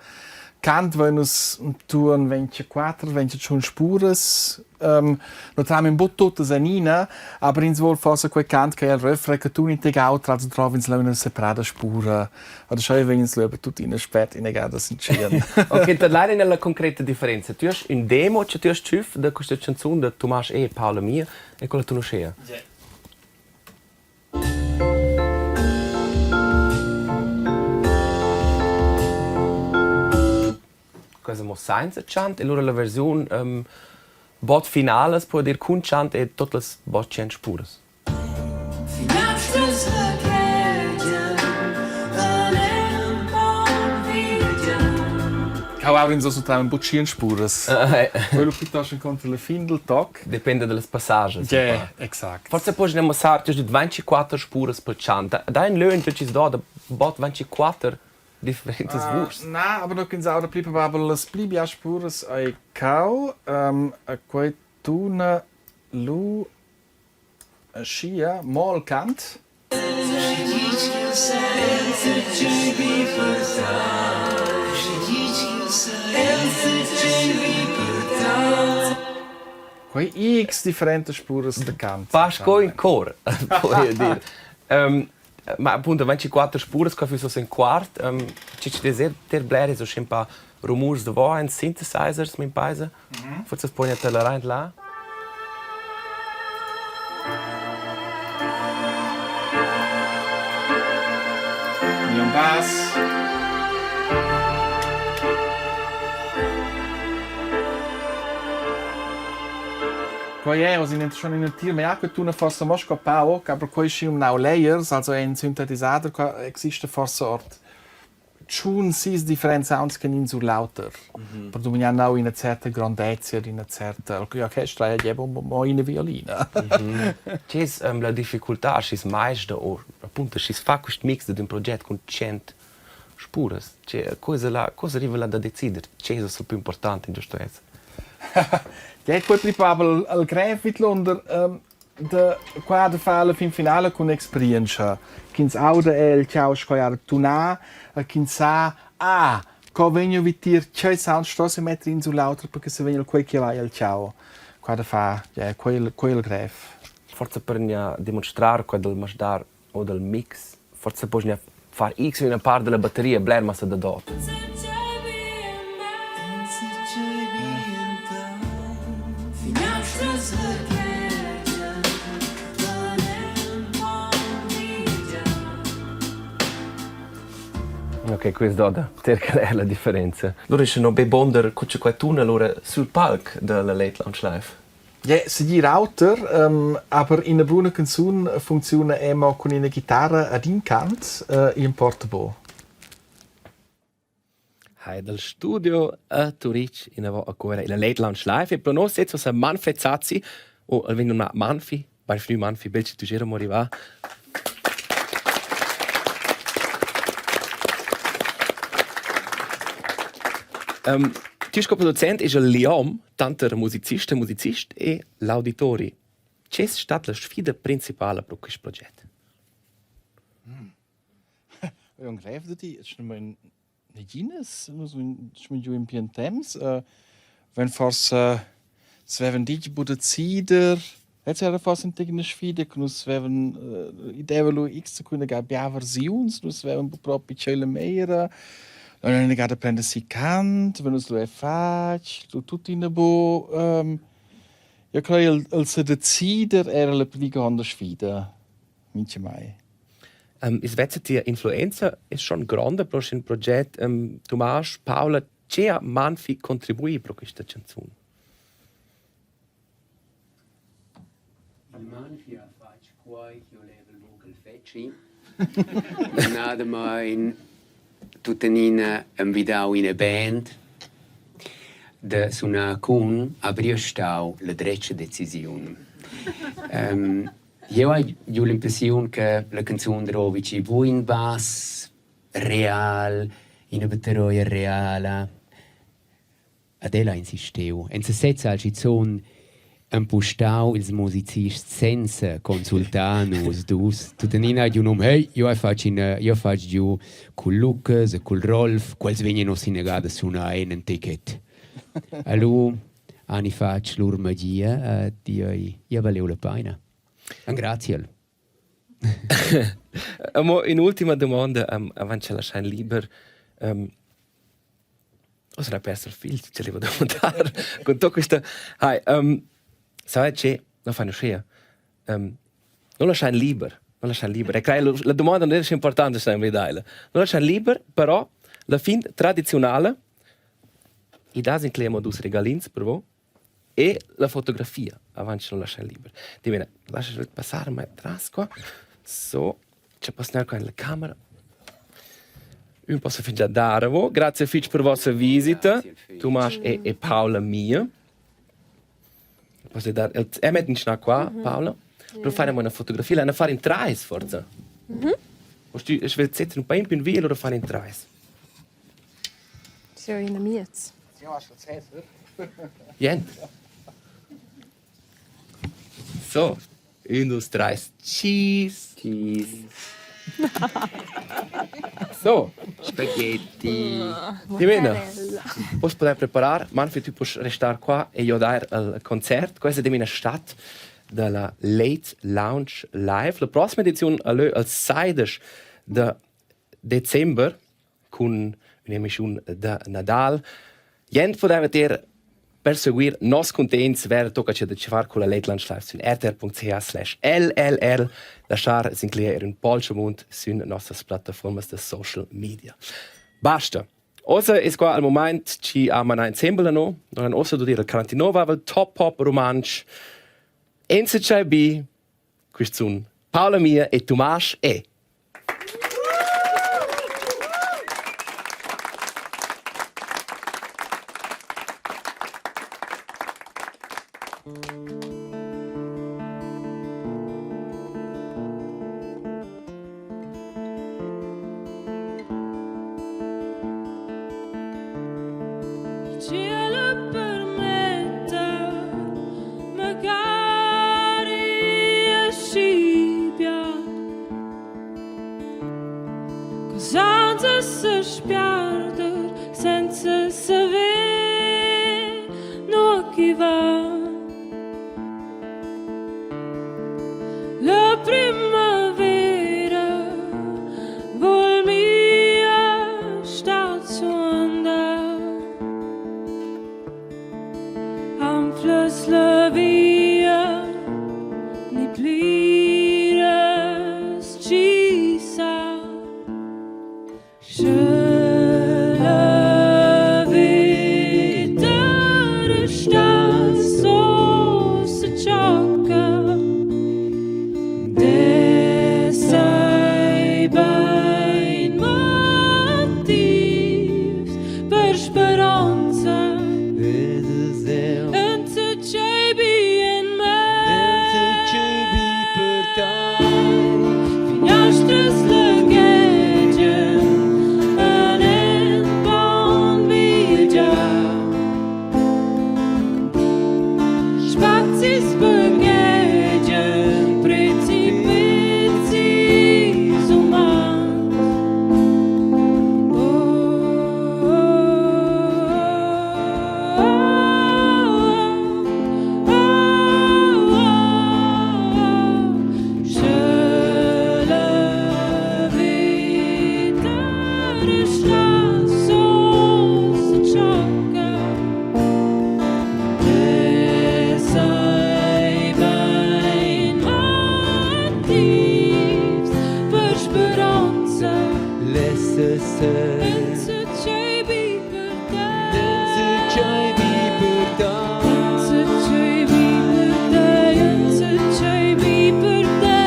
Cant wenn us tuan 24, 25 spuras. Lo tram in bot tutas anina, aber ins vol forse quel cant che il refrain che tu inte gaut also trovins la una separata spura. Oder schau wenn ins löbe tut in spät in egal das entschieden. Ok, dann leider nella concreta differenza. Tu hai un demo, cioè tu hai schiff da questa canzone da Tumasch e Paula Mia e quella tu non scea. Yeah. Cosa mo senza chant e allora la versione bot finale può dire con chant e tutte le bot 100 spuras. Hau auch in so ein Butchien spuras. Quello piuttosto contro le findel toc. Depende delle passages. Ja, exakt. Forse poi ne mossar tu 24 spuras per chant. Da in löwen tu ci da bot 24 differentes Wurst. Na, aber noch ins Auto bleiben, aber las blieb ja spuras ai cau, a quai tuna lu a schia mal cant. Quai x differente spuras de cant. Pasco in cor, puoi dire. Ma appunto 24 spuras, che sono in quart, ci deve ter blare so un po' rumors de voix, synthesizers min paese. Forse puoi ne la rein là. Un bass. Quai was in schon in der Tier mehr que tu na forse mosca pau, aber quai schim now layers, also ein Synthesizer existe forse ort. Schon sis different sounds che in so lauter. Per dominian now in una certa grandezza, in una certa orchestra e jebo mo in violina. C'è la difficoltà, c'è mais da or, appunto c'è fa questo mix di un progetto con 100 spuras. C'è cosa arriva là da decidere, c'è il più importante in questo caso. Ja, quel pripabel al grafit under de quadra fala fin finale con experienza. Kins auda el ciao scoiar tuna, kinsa co venio vitir c'è sound stosse mettere in sull'altro perché se venio quel che vai al ciao. Quadra fa, ja, quel graf. Forse per dimostrare quel del masdar o del mix, forse poi far x in una parte della batteria, bler ma se da dot. Ok, questo da cerca è la differenza. Allora c'è no be bonder cuccia qua tu allora sul palco della Late Lounge Live. Ja, sie Router, aber in der buona canzone funziona immer con una chitarra ad incant in portable. Hai dal studio a Turic in avo ancora la Late Lounge Live e per noi setzo sa Manfred Sazzi o almeno una Manfi, bei früh Manfi belci tu gero moriva. Tisch Produzent ist ein Liam, tanter Musicist e l'auditori. C'è stata la sfida principale per questo progetto? Un graf di, es nur ein Gines, muss man ju in Pientem, wenn forse svevan dici bude cider. Jetzt era fast eine sfida che nus svevan idevalo x secunde ga bia versiuns, nus svevan proprio cele meira. Non è negata a prendersi cant, wenn nus lo è fac, tutto in bo. Io credo il cider era la prima grande sfida. Mince mai. Is vezza tia influenza è schon grande pro un progetto. Tumasch, Paula, c'è a manfi contribuì pro questa canzone? Il manfi ha fatto qua, io levo il vocal fecci. Nada mai tutanina invitau in a band. Da suna kun abriostau la dreccia decisione. Io ho l'impressione che la canzone trovi vuoi in bass, real, in una batteria reale. Adela insisteu. En se setza al cizon impostau ils musicisti senza consultanus dus. Tutanina di un hey, io faccio giù col Lucas e col Rolf, quels vengono sinegada su una en ticket. Allora, anni faccio loro magia, io valeu la pena. Grazie. In ultima domanda, avanti la schein liber, o sarà perso il fil, ce l'avevo domandare, con tutto questo, sai che, non fanno scea, non la schein liber, e credo, la domanda non è importante, se non non la schein liber, però, la fin tradizionale, i dasi includiamo dus regalins per voi, e la fotografia avanti non lascia libero. Ti viene, lascia passare ma atrás qua. So, c'è passare qua nella camera. Io posso già dare a voi. Grazie Fitch per la vostra visita. Tumasch e Paula Mia. Posso dare, metti in qua, Paula. Per fare una fotografia, la fare in trais forza. Ich will setzen un po' in via, allora fare in trais. So in amez. Jent. So, 1, 2, 3, cheese. So, Spaghetti. Divina. Posso poter preparare, Manfred, tu puoi restare qua e io dare il concerto. Questa è una stadt della Late Lounge live. La prossima edizione è il 16 di dicembre con un'emissione di Nadal. Jent poteva vedere per seguire nos contents vera tocca c'è da fare con la Late Lounge live su rtr.ch/LLR. La Schar si include in polchamont su nostre piattaforme di social media. Basta. Ora è qua il momento ci amano insieme no. Non osa dire il 49 Top Pop Rumantsch Enzatgei questi Paula Mia e Tumasch e cielo permetta, magari scippia, cosa si spiarder senza sapere no chi va. La primavera vuol mia sta zu andar. Amfluss la via ni plires ci sa. Schuld motivs per speranza. L'SSR Enzatgei per te. Enzatgei per te. Enzatgei per te.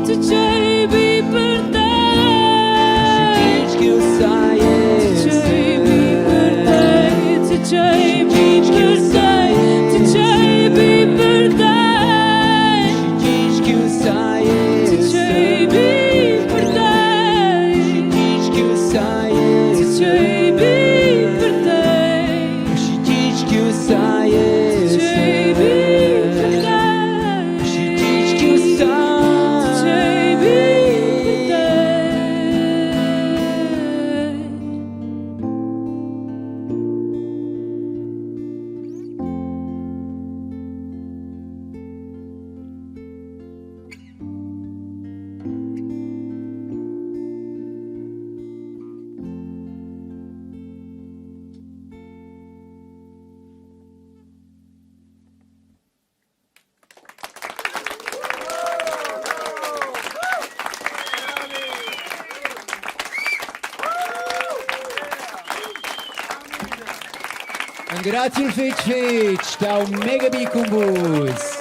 Enzatgei per te. Diz que eu sai Enzatgei per te. Enzatgei per te. Enzatgei per te. Diz que eu sai Enzatgei per te. Diz que eu sai Enzatgei per te. Diz que eu sai Enzatgei per te. Diz que eu sai Enzatgei per te. Grazie al Fitch, stau mega big con voi.